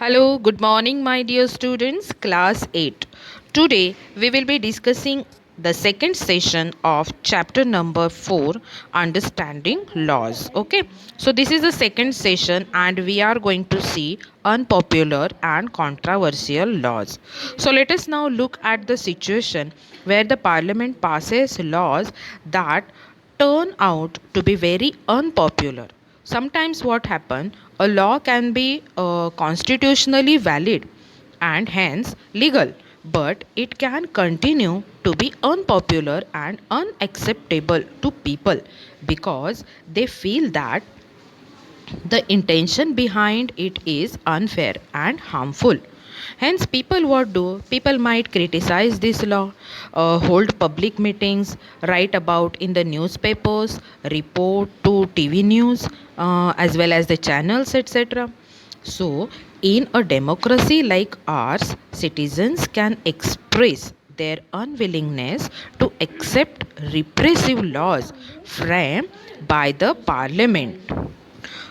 Hello, good morning, my dear students, class 8. Today we will be discussing the second session of chapter number 4, Understanding Laws. Okay, so this is the second session, and we are going to see unpopular and controversial laws. So let us now look at the situation where the parliament passes laws that turn out to be very unpopular. Sometimes what happen, a law can be constitutionally valid and hence legal, but it can continue to be unpopular and unacceptable to people because they feel that the intention behind it is unfair and harmful. Hence, people what do? People might criticize this law, hold public meetings, write about in the newspapers, report to TV news, as well as the channels, etc. So, in a democracy like ours, citizens can express their unwillingness to accept repressive laws framed by the parliament.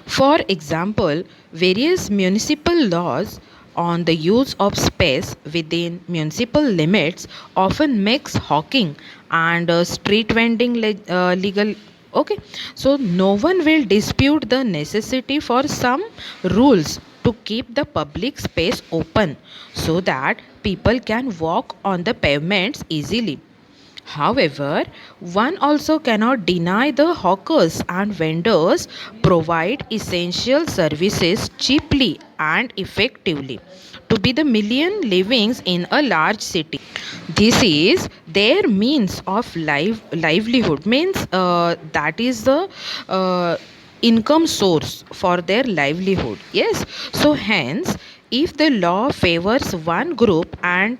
For example, various municipal laws on the use of space within municipal limits often makes hawking and street vending legal. Okay, so no one will dispute the necessity for some rules to keep the public space open so that people can walk on the pavements easily. However, one also cannot deny the hawkers and vendors provide essential services cheaply and effectively to be the million livings in a large city. This is their means of livelihood, means that is the uh, income source for their livelihood. Yes, so hence if the law favors one group and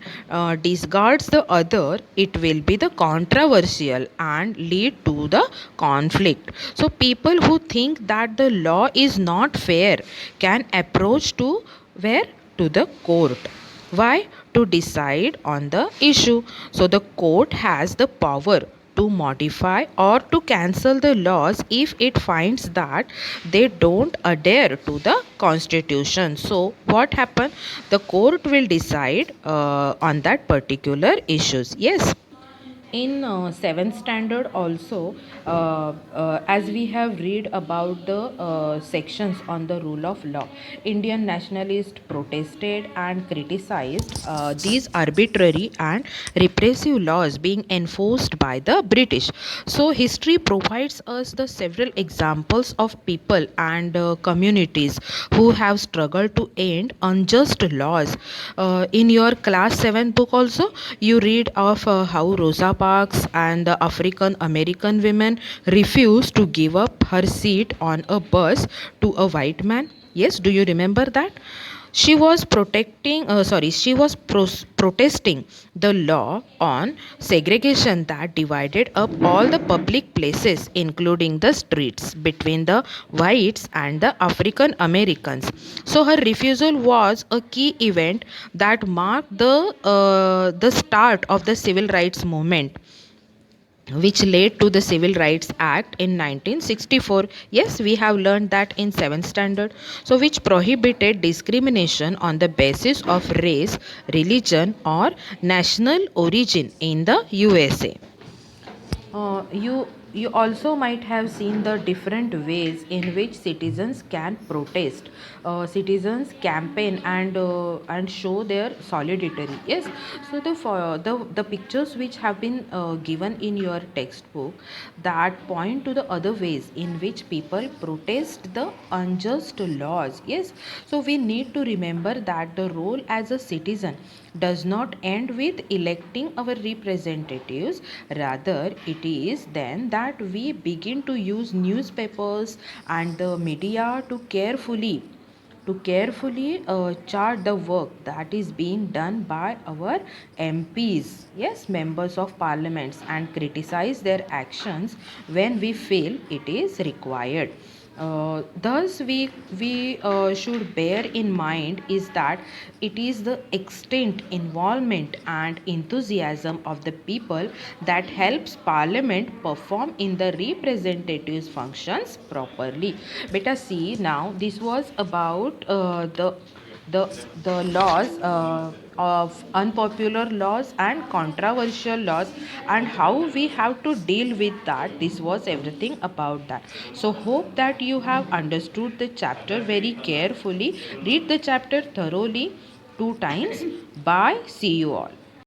discards the other, it will be the controversial and lead to the conflict. So people who think that the law is not fair can approach to where? To the court. Why? To decide on the issue. So the court has the power to modify or to cancel the laws if it finds that they don't adhere to the constitution. So what happen? The court will decide on that particular issues. Yes, in 7th standard also, as we have read about the sections on the rule of law, Indian nationalists protested and criticized these arbitrary and repressive laws being enforced by the British. So history provides us the several examples of people and communities who have struggled to end unjust laws. In your class 7 book also, you read of how Rosa Parks and the African American women refused to give up her seat on a bus to a white man. Yes, do you remember that? She was protesting the law on segregation that divided up all the public places, including the streets, between the whites and the African Americans. So her refusal was a key event that marked the start of the civil rights movement, which led to the Civil Rights Act in 1964. Yes, we have learned that in 7th standard. So, which prohibited discrimination on the basis of race, religion, or national origin in the USA. You also might have seen the different ways in which citizens can protest. Citizens campaign and show their solidarity. Yes, so the pictures which have been given in your textbook that point to the other ways in which people protest the unjust laws. Yes, so we need to remember that the role as a citizen does not end with electing our representatives. Rather, it is then that we begin to use newspapers and the media to carefully chart the work that is being done by our MPs, yes, members of parliaments, and criticize their actions when we feel it is required. Thus, we should bear in mind is that it is the extent, involvement, and enthusiasm of the people that helps Parliament perform in the representatives' functions properly. Beta, see now this was about the the the laws of unpopular laws and controversial laws, and how we have to deal with that. This was everything about that. So hope that you have understood the chapter very carefully. Read the chapter thoroughly 2 times. Bye, see you all.